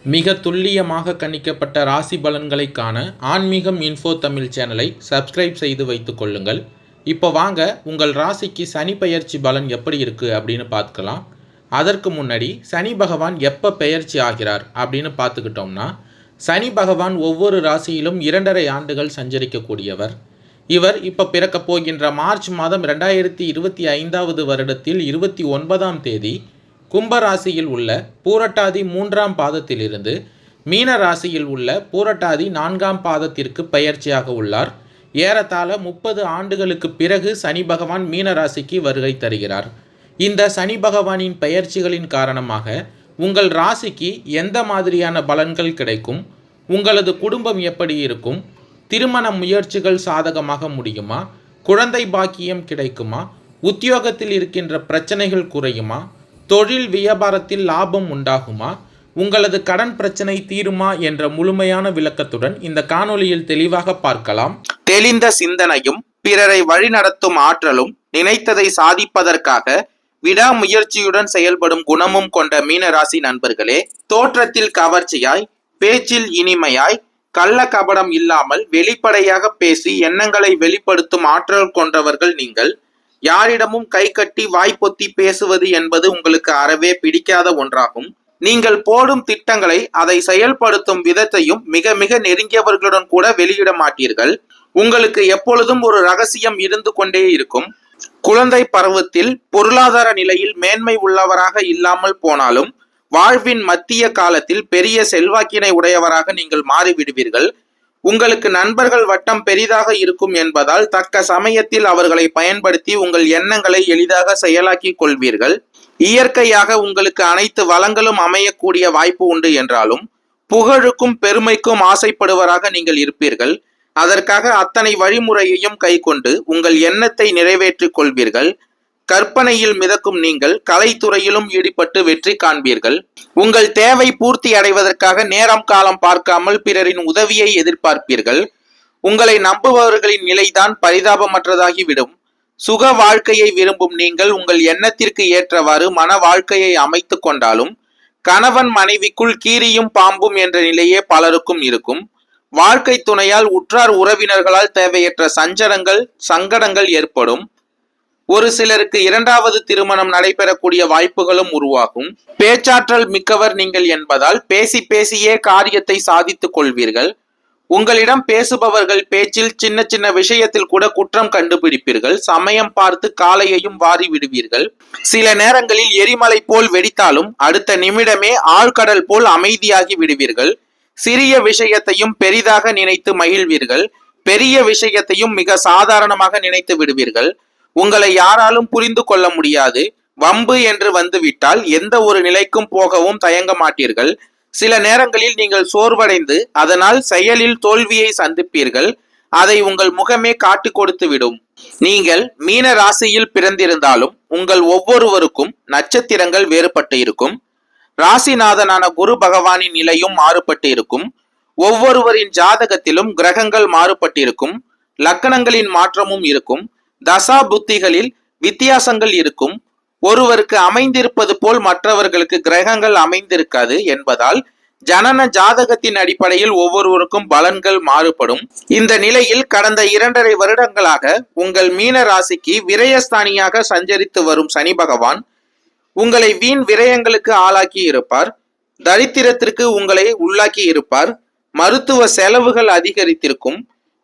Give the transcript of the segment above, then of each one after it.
மிக துல்லியமாக கணிக்கப்பட்ட ராசி பலன்களை காண ஆன்மீகம் இன்ஃபோ தமிழ் சேனலை சப்ஸ்கிரைப் செய்து வைத்துக் கொள்ளுங்கள். இப்போ வாங்க உங்கள் ராசிக்கு சனி பெயர்ச்சி பலன் எப்படி இருக்குது அப்படின்னு பார்த்துக்கலாம். அதற்கு முன்னாடி சனி பகவான் எப்போ பெயர்ச்சி ஆகிறார் அப்படின்னு பார்த்துக்கிட்டோம்னா, சனி பகவான் ஒவ்வொரு ராசியிலும் 2.5 ஆண்டுகள் சஞ்சரிக்கக்கூடியவர். இவர் இப்போ பிறக்கப் போகின்ற மார்ச் மாதம் 2025 வருடத்தில் 29ஆம் தேதி கும்பராசியில் உள்ள பூரட்டாதி 3ஆம் பாதத்திலிருந்து மீன ராசியில் உள்ள பூரட்டாதி 4ஆம் பாதத்திற்கு பெயர்ச்சியாக உள்ளார். ஏறத்தாழ 30 ஆண்டுகளுக்கு பிறகு சனி பகவான் மீன ராசிக்கு வருகை தருகிறார். இந்த சனி பகவானின் பெயர்ச்சிகளின் காரணமாக உங்கள் ராசிக்கு எந்த மாதிரியான பலன்கள் கிடைக்கும், உங்களது குடும்பம் எப்படி இருக்கும், திருமண முயற்சிகள் சாதகமாக முடியுமா, குழந்தை பாக்கியம் கிடைக்குமா, உத்தியோகத்தில் இருக்கின்ற பிரச்சனைகள் குறையுமா, தொழில் வியாபாரத்தில் லாபம் உண்டாகுமா, உங்களது கடன் பிரச்சனை தீருமா என்ற முழுமையான விளக்கத்துடன் இந்த காணொளியில் தெளிவாக பார்க்கலாம். தெளிந்த சிந்தனையும் பிறரை வழிநடத்தும் ஆற்றலும் நினைத்ததை சாதிப்பதற்காக விடாமுயற்சியுடன் செயல்படும் குணமும் கொண்ட மீனராசி நண்பர்களே, தோற்றத்தில் கவர்ச்சியாய், பேச்சில் இனிமையாய், கள்ள கபடம் இல்லாமல் வெளிப்படையாக பேசி எண்ணங்களை வெளிப்படுத்தும் ஆற்றல் கொண்டவர்கள் நீங்கள். யாரிடமும் கை கட்டி வாய்ப்பொத்தி பேசுவது என்பது உங்களுக்கு அறவே பிடிக்காத ஒன்றாகும். நீங்கள் போடும் திட்டங்களை அதை செயல்படுத்தும் விதத்தையும் மிக மிக நெருங்கியவர்களுடன் கூட வெளியிட மாட்டீர்கள். உங்களுக்கு எப்பொழுதும் ஒரு ரகசியம் இருந்து கொண்டே இருக்கும். குழந்தை பருவத்தில் பொருளாதார நிலையில் மேன்மை உள்ளவராக இல்லாமல் போனாலும் வாழ்வின் மத்திய காலத்தில் பெரிய செல்வாக்கினை உடையவராக நீங்கள் மாறிவிடுவீர்கள். உங்களுக்கு நண்பர்கள் வட்டம் பெரிதாக இருக்கும் என்பதால் தக்க சமயத்தில் அவர்களை பயன்படுத்தி உங்கள் எண்ணங்களை எளிதாக செயலாக்கி கொள்வீர்கள். இயற்கையாக உங்களுக்கு அனைத்து வளங்களும் அமையக்கூடிய வாய்ப்பு உண்டு என்றாலும் புகழுக்கும் பெருமைக்கும் ஆசைப்படுவராக நீங்கள் இருப்பீர்கள். அதற்காக அத்தனை வழிமுறையையும் கைக்கொண்டு உங்கள் எண்ணத்தை நிறைவேற்றிக் கொள்வீர்கள். கற்பனையில் மிதக்கும் நீங்கள் கலைத்துறையிலும் ஈடுபட்டு வெற்றி காண்பீர்கள். உங்கள் தேவை பூர்த்தி அடைவதற்காக நேரம் காலம் பார்க்காமல் பிறரின் உதவியை எதிர்பார்ப்பீர்கள். உங்களை நம்புபவர்களின் நிலைதான் பரிதாபமற்றதாகிவிடும். சுக வாழ்க்கையை விரும்பும் நீங்கள் உங்கள் எண்ணத்திற்கு ஏற்றவாறு மன வாழ்க்கையை அமைத்து கொண்டாலும் கணவன் மனைவிக்குள் கீரியும் பாம்பும் என்ற நிலையே பலருக்கும் இருக்கும். வாழ்க்கை துணையால் உற்றார் உறவினர்களால் தேவையற்ற சங்கடங்கள் ஏற்படும். ஒரு சிலருக்கு 2வது திருமணம் நடைபெறக்கூடிய வாய்ப்புகளும் உருவாகும். பேச்சாற்றல் மிக்கவர் நீங்கள் என்பதால் பேசி பேசியே காரியத்தை சாதித்துக் கொள்வீர்கள். உங்களிடம் பேசுபவர்கள் பேச்சில் சின்ன சின்ன விஷயத்தில் கூட குற்றம் கண்டுபிடிப்பீர்கள். சமயம் பார்த்து காலையையும் வாரி விடுவீர்கள். சில நேரங்களில் எரிமலை போல் வெடித்தாலும் அடுத்த நிமிடமே ஆழ்கடல் போல் அமைதியாகி விடுவீர்கள். சிறிய விஷயத்தையும் பெரிதாக நினைத்து மகிழ்வீர்கள். பெரிய விஷயத்தையும் மிக சாதாரணமாக நினைத்து விடுவீர்கள். உங்களை யாராலும் புரிந்து கொள்ள முடியாது. வம்பு என்று வந்துவிட்டால் எந்த ஒரு நிலைக்கும் போகவும் தயங்க மாட்டீர்கள். சில நேரங்களில் நீங்கள் சோர்வடைந்து அதனால் செயலில் தோல்வியை சந்திப்பீர்கள். அதை உங்கள் முகமே காட்டி கொடுத்து விடும். நீங்கள் மீன ராசியில் பிறந்திருந்தாலும் உங்கள் ஒவ்வொருவருக்கும் நட்சத்திரங்கள் வேறுபட்டு இருக்கும். ராசிநாதனான குரு பகவானின் நிலையும் மாறுபட்டு இருக்கும். ஒவ்வொருவரின் ஜாதகத்திலும் கிரகங்கள் மாறுபட்டிருக்கும். லக்கணங்களின் மாற்றமும் இருக்கும். தசா புத்திகளில் வித்தியாசங்கள் இருக்கும். ஒருவருக்கு அமைந்திருப்பது போல் மற்றவர்களுக்கு கிரகங்கள் அமைந்திருக்காது என்பதால் ஜனன ஜாதகத்தின் அடிப்படையில் ஒவ்வொருவருக்கும் பலன்கள் மாறுபடும். இந்த நிலையில் கடந்த 2.5 வருடங்களாக உங்கள் மீன ராசிக்கு விரயஸ்தானியாக சஞ்சரித்து வரும் சனி பகவான் உங்களை வீண் விரயங்களுக்கு ஆளாக்கி இருப்பார். தரித்திரத்திற்கு உங்களை உள்ளாக்கி இருப்பார். மருத்துவ செலவுகள் அதிகரித்திருக்கும்.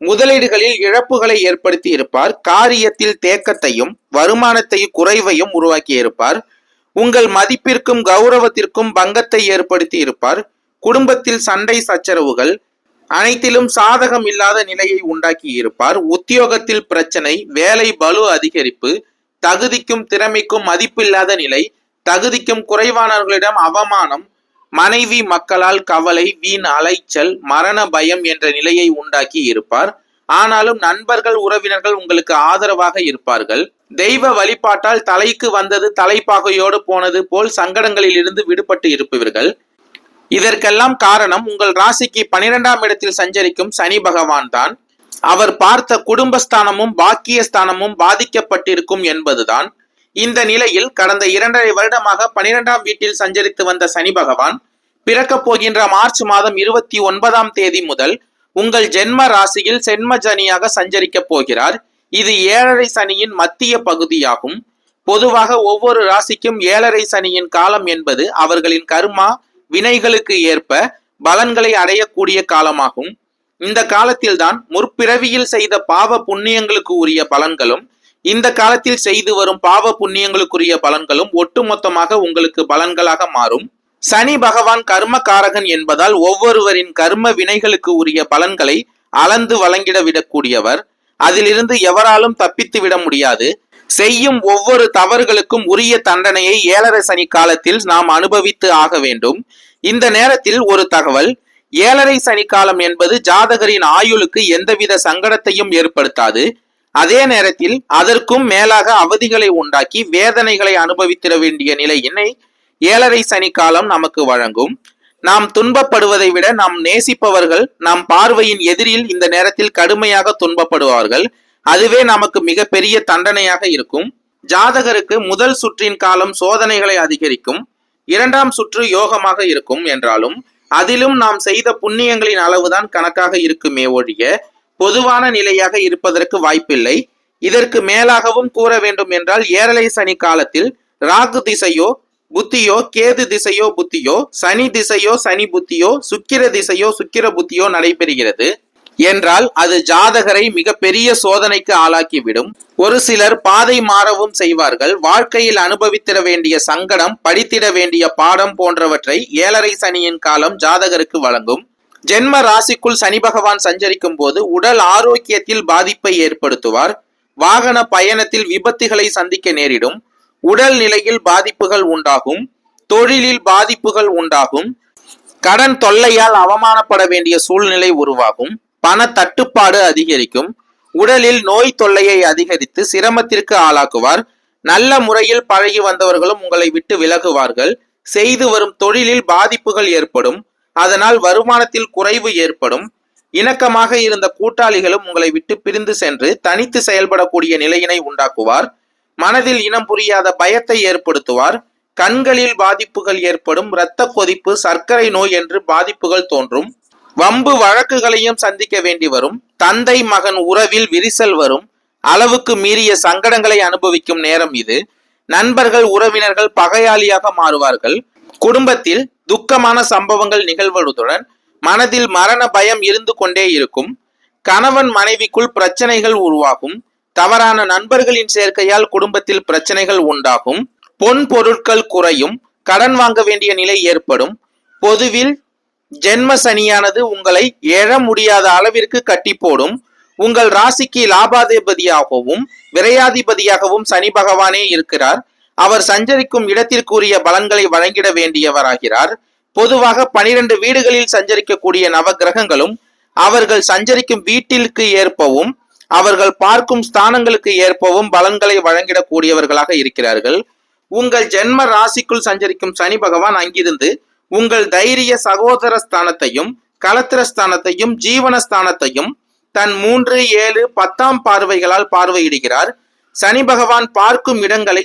முதலீடுகளில் இழப்புகளை ஏற்படுத்தி இருப்பார். காரியத்தில் தேக்கத்தையும் வருமானத்தையும் குறைவையும் உருவாக்கி இருப்பார். உங்கள் மதிப்பிற்கும் கௌரவத்திற்கும் பங்கத்தை ஏற்படுத்தி இருப்பார். குடும்பத்தில் சண்டை சச்சரவுகள் அனைத்திலும் சாதகம் இல்லாத நிலையை உண்டாக்கி இருப்பார். உத்தியோகத்தில் பிரச்சனை, வேலை பளு அதிகரிப்பு, தகுதிக்கும் திறமைக்கும் மதிப்பில்லாத நிலை, தகுதிக்கும் குறைவானவர்களிடம் அவமானம், மனைவி மக்களால் கவலை, வீண் அலைச்சல், மரண பயம் என்ற நிலையை உண்டாக்கி இருப்பார். ஆனாலும் நண்பர்கள் உறவினர்கள் உங்களுக்கு ஆதரவாக இருப்பார்கள். தெய்வ வழிபாட்டால் தலைக்கு வந்தது தலைப்பாகையோடு போனது போல் சங்கடங்களில் இருந்து விடுபட்டு இருப்பவர்கள். இதற்கெல்லாம் காரணம் உங்கள் ராசிக்கு 12ஆம் இடத்தில் சஞ்சரிக்கும் சனி பகவான் தான். அவர் பார்த்த குடும்பஸ்தானமும் பாக்கியஸ்தானமும் பாதிக்கப்பட்டிருக்கும் என்பதுதான். இந்த நிலையில் கடந்த 2.5 வருடமாக 12ஆம் வீட்டில் சஞ்சரித்து வந்த சனி பகவான் பிறக்கப் போகின்ற மார்ச் மாதம் 29ஆம் தேதி முதல் உங்கள் ஜென்ம ராசியில் சென்ம சனியாக சஞ்சரிக்கப் போகிறார். இது 7.5 சனியின் மத்திய பகுதியாகும். பொதுவாக ஒவ்வொரு ராசிக்கும் 7.5 சனியின் காலம் என்பது அவர்களின் கர்மா வினைகளுக்கு ஏற்ப பலன்களை அடையக்கூடிய காலமாகும். இந்த காலத்தில்தான் முற்பிறவியில் செய்த பாவ புண்ணியங்களுக்கு உரிய பலன்களும் இந்த காலத்தில் செய்து வரும் பாவ புண்ணியங்களுக்குரிய பலன்களும் ஒட்டுமொத்தமாக உங்களுக்கு பலன்களாக மாறும். சனி பகவான் கர்மகாரகன் என்பதால் ஒவ்வொருவரின் கர்ம வினைகளுக்கு உரிய பலன்களை அளந்து வழங்கிட விடக்கூடியவர். அதிலிருந்து எவராலும் தப்பித்து விட முடியாது. செய்யும் ஒவ்வொரு தவறுகளுக்கும் உரிய தண்டனையை 7.5 சனி காலத்தில் நாம் அனுபவித்து ஆக வேண்டும். இந்த நேரத்தில் ஒரு தகவல், 7.5 சனி காலம் என்பது ஜாதகரின் ஆயுளுக்கு எந்தவித சங்கடத்தையும் ஏற்படுத்தாது. அதே நேரத்தில் அதற்கும் மேலாக அவதிகளை உண்டாக்கி வேதனைகளை அனுபவித்திட வேண்டிய நிலையினை 7.5 சனி காலம் நமக்கு வழங்கும். நாம் துன்பப்படுவதை விட நாம் நேசிப்பவர்கள் நம் பார்வையின் எதிரில் இந்த நேரத்தில் கடுமையாக துன்பப்படுவார்கள். அதுவே நமக்கு மிக பெரிய தண்டனையாக இருக்கும். ஜாதகருக்கு முதல் சுற்றின் காலம் சோதனைகளை அதிகரிக்கும், 2ஆம் சுற்று யோகமாக இருக்கும் என்றாலும் அதிலும் நாம் செய்த புண்ணியங்களின் அளவுதான் கணக்காக இருக்குமே ஒழிய பொதுவான நிலையாக இருப்பதற்கு வாய்ப்பில்லை. இதற்கு மேலாகவும் கூற வேண்டும் என்றால் 7.5 சனி காலத்தில் ராகு திசையோ புத்தியோ, கேது திசையோ புத்தியோ, சனி திசையோ சனி புத்தியோ, சுக்கிர திசையோ சுக்கிர புத்தியோ நடைபெறுகிறது என்றால் அது ஜாதகரை மிக பெரிய சோதனைக்கு ஆளாக்கிவிடும். ஒரு சிலர் பாதை மாறவும் செய்வார்கள். வாழ்க்கையில் அனுபவித்திட வேண்டிய சங்கடம், படித்திட வேண்டிய பாடம் போன்றவற்றை 7.5 சனியின் காலம் ஜாதகருக்கு வழங்கும். ஜென்ம ராசிக்குள் சனி பகவான் சஞ்சரிக்கும் போது உடல் ஆரோக்கியத்தில் பாதிப்பை ஏற்படுத்துவார். வாகன பயணத்தில் விபத்துகளை சந்திக்க நேரிடும். உடல் நிலையில் பாதிப்புகள் உண்டாகும். தொழிலில் பாதிப்புகள் உண்டாகும். கடன் தொல்லையால் அவமானப்பட வேண்டிய சூழ்நிலை உருவாகும். பண தட்டுப்பாடு அதிகரிக்கும். உடலில் நோய் தொல்லையை அதிகரித்து சிரமத்திற்கு ஆளாக்குவார். நல்ல முறையில் பழகி வந்தவர்களும் உங்களை விட்டு விலகுவார்கள். செய்து வரும் தொழிலில் பாதிப்புகள் ஏற்படும். அதனால் வருமானத்தில் குறைவு ஏற்படும். இணக்கமாக இருந்த கூட்டாளிகளும் உங்களை விட்டு பிரிந்து சென்று தனித்து செயல்படக்கூடிய நிலையினை உண்டாக்குவார். மனதில் இனம் புரியாத பயத்தை ஏற்படுத்துவார். கண்களில் பாதிப்புகள் ஏற்படும். இரத்த கொதிப்பு, சர்க்கரை நோய் என்று பாதிப்புகள் தோன்றும். வம்பு வழக்குகளையும் சந்திக்க வேண்டி வரும். தந்தை மகன் உறவில் விரிசல் வரும். அளவுக்கு மீறிய சங்கடங்களை அனுபவிக்கும் நேரம் இது. நண்பர்கள் உறவினர்கள் பகையாளியாக மாறுவார்கள். குடும்பத்தில் துக்கமான சம்பவங்கள் நிகழ்வதுடன் மனதில் மரண பயம் இருந்து கொண்டே இருக்கும். கணவன் மனைவிக்குள் பிரச்சனைகள் உருவாகும். தவறான நண்பர்களின் சேர்க்கையால் குடும்பத்தில் பிரச்சனைகள் உண்டாகும். பொன் பொருட்கள் குறையும். கடன் வாங்க வேண்டிய நிலை ஏற்படும். பொதுவில் ஜென்ம சனியானது உங்களை எழ முடியாத அளவிற்கு கட்டி போடும். உங்கள் ராசிக்கு லாபாதிபதியாகவும் விரையாதிபதியாகவும் சனி பகவானே இருக்கிறார். அவர் சஞ்சரிக்கும் இடத்திற்குரிய பலன்களை வழங்கிட வேண்டியவராகிறார். பொதுவாக 12 வீடுகளில் சஞ்சரிக்கக்கூடிய நவகிரகங்களும் அவர்கள் சஞ்சரிக்கும் வீட்டிற்கு ஏற்பவும் அவர்கள் பார்க்கும் ஸ்தானங்களுக்கு ஏற்பவும் பலன்களை வழங்கிடக்கூடியவர்களாக இருக்கிறார்கள். உங்கள் ஜென்ம ராசிக்குள் சஞ்சரிக்கும் சனி பகவான் அங்கிருந்து உங்கள் தைரிய சகோதர ஸ்தானத்தையும் களத்திர ஸ்தானத்தையும் ஜீவனஸ்தானத்தையும் தன் 3, 7, 10ஆம் பார்வைகளால் பார்வையிடுகிறார். சனி பகவான் பார்க்கும் இடங்களை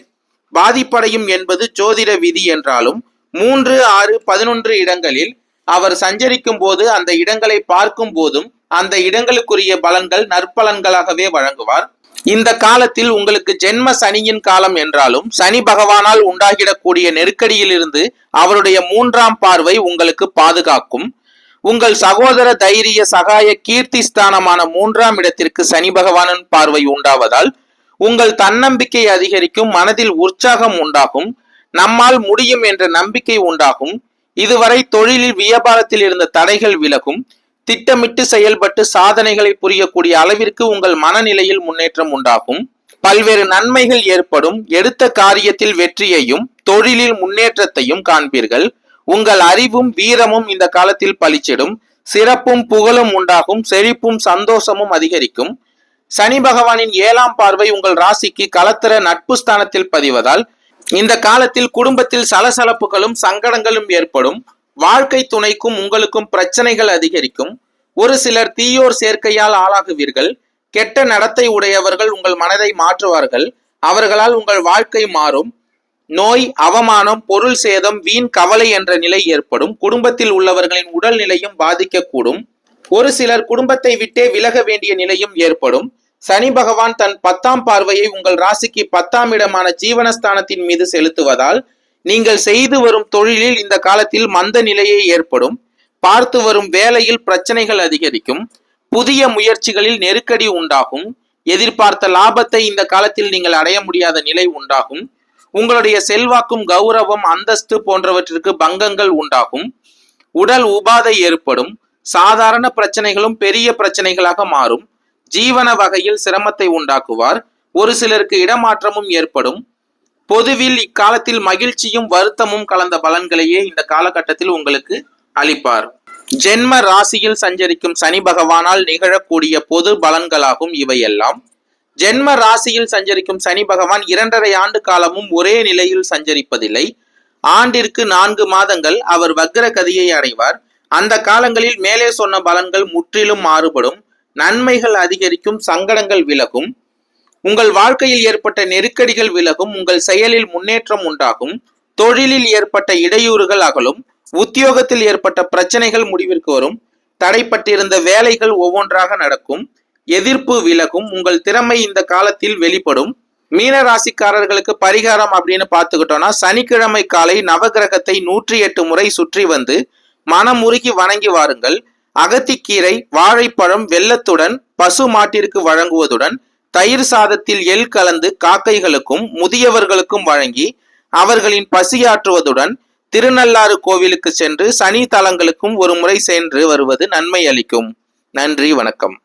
பாதிப்படையும் என்பது ஜோதிட விதி என்றாலும் 3, 6, 11 இடங்களில் அவர் சஞ்சரிக்கும் போது அந்த இடங்களை பார்க்கும் போதும் அந்த இடங்களுக்குரிய பலன்கள் நற்பலன்களாகவே வழங்குவார். இந்த காலத்தில் உங்களுக்கு ஜென்ம சனியின் காலம் என்றாலும் சனி பகவானால் உண்டாகிடக்கூடிய நெருக்கடியிலிருந்து அவருடைய 3ஆம் பார்வை உங்களுக்கு பாதுகாக்கும். உங்கள் சகோதர தைரிய சகாய கீர்த்தி ஸ்தானமான 3ஆம் இடத்திற்கு சனி பகவானின் பார்வை உண்டாவதால் உங்கள் தன்னம்பிக்கை அதிகரிக்கும். மனதில் உற்சாகம் உண்டாகும். நம்மால் முடியும் என்ற நம்பிக்கை உண்டாகும். இதுவரை தொழிலில் வியாபாரத்தில் இருந்த தடைகள் விலகும். திட்டமிட்டு செயல்பட்டு சாதனைகளை புரியக்கூடிய அளவிற்கு உங்கள் மனநிலையில் முன்னேற்றம் உண்டாகும். பல்வேறு நன்மைகள் ஏற்படும். எடுத்த காரியத்தில் வெற்றியையும் தொழிலில் முன்னேற்றத்தையும் காண்பீர்கள். உங்கள் அறிவும் வீரமும் இந்த காலத்தில் பளிச்சிடும். சிறப்பும் புகழும் உண்டாகும். செழிப்பும் சந்தோஷமும் அதிகரிக்கும். சனி பகவானின் 7ஆம் பார்வை உங்கள் ராசிக்கு களத்திர நட்பு ஸ்தானத்தில் பதிவதால் இந்த காலத்தில் குடும்பத்தில் சலசலப்புகளும் சங்கடங்களும் ஏற்படும். வாழ்க்கை துணைக்கும் உங்களுக்கும் பிரச்சனைகள் அதிகரிக்கும். ஒரு சிலர் தீயோர் சேர்க்கையால் ஆளாகுவீர்கள். கெட்ட நடத்தை உடையவர்கள் உங்கள் மனதை மாற்றுவார்கள். அவர்களால் உங்கள் வாழ்க்கை மாறும். நோய், அவமானம், பொருள் சேதம், வீண் கவலை என்ற நிலை ஏற்படும். குடும்பத்தில் உள்ளவர்களின் உடல் நிலையும் பாதிக்கக்கூடும். ஒரு சிலர் குடும்பத்தை விட்டே விலக வேண்டிய நிலையும் ஏற்படும். சனி பகவான் தன் 10ஆம் பார்வையை உங்கள் ராசிக்கு 10ஆம் இடமான ஜீவனஸ்தானத்தின் மீது செலுத்துவதால் நீங்கள் செய்து வரும் தொழிலில் இந்த காலத்தில் மந்த நிலையே ஏற்படும். பார்த்து வரும் வேலையில் பிரச்சனைகள் அதிகரிக்கும். புதிய முயற்சிகளில் நெருக்கடி உண்டாகும். எதிர்பார்த்த லாபத்தை இந்த காலத்தில் நீங்கள் அடைய முடியாத நிலை உண்டாகும். உங்களுடைய செல்வாக்கும் கௌரவம், அந்தஸ்து போன்றவற்றிற்கு பங்கங்கள் உண்டாகும். உடல் உபாதை ஏற்படும். சாதாரண பிரச்சனைகளும் பெரிய பிரச்சனைகளாக மாறும். ஜீவன வகையில் சிரமத்தை உண்டாக்குவார். ஒரு சிலருக்கு இடமாற்றமும் ஏற்படும். பொதுவில் இக்காலத்தில் மகிழ்ச்சியும் வருத்தமும் கலந்த பலன்களையே இந்த காலகட்டத்தில் உங்களுக்கு அளிப்பார். ஜென்ம ராசியில் சஞ்சரிக்கும் சனி பகவானால் நிகழக்கூடிய பொது பலன்களாகும் இவையெல்லாம். ஜென்ம ராசியில் சஞ்சரிக்கும் சனி பகவான் 2.5 ஆண்டு காலமும் ஒரே நிலையில் சஞ்சரிப்பதில்லை. ஆண்டிற்கு 4 மாதங்கள் அவர் வக்ர கதியை அடைவார். அந்த காலங்களில் மேலே சொன்ன பலன்கள் முற்றிலும் மாறுபடும். நன்மைகள் அதிகரிக்கும், சங்கடங்கள் விலகும். உங்கள் வாழ்க்கையில் ஏற்பட்ட நெருக்கடிகள் விலகும். உங்கள் செயலில் முன்னேற்றம் உண்டாகும். தொழிலில் ஏற்பட்ட இடையூறுகள் அகலும். உத்தியோகத்தில் ஏற்பட்ட பிரச்சனைகள் முடிவிற்கு வரும். தடைப்பட்டிருந்த வேலைகள் ஒவ்வொன்றாக நடக்கும். எதிர்ப்பு விலகும். உங்கள் திறமை இந்த காலத்தில் வெளிப்படும். மீன ராசிக்காரர்களுக்கு பரிகாரம் அப்படின்னு பார்த்துக்கிட்டோம்னா, சனிக்கிழமை காலை நவகிரகத்தை 108 முறை சுற்றி வந்து மனமுருகி வணங்கி வாருங்கள். அகத்திக்கீரை, வாழைப்பழம் வெல்லத்துடன் பசு மாட்டிற்கு வழங்குவதுடன் தயிர் சாதத்தில் எள் கலந்து காக்கைகளுக்கும் முதியவர்களுக்கும் வழங்கி அவர்களின் பசியாற்றுவதுடன் திருநள்ளாறு கோவிலுக்கு சென்று சனி தலங்களுக்கும் ஒரு முறை சென்று வருவது நன்மை அளிக்கும். நன்றி, வணக்கம்.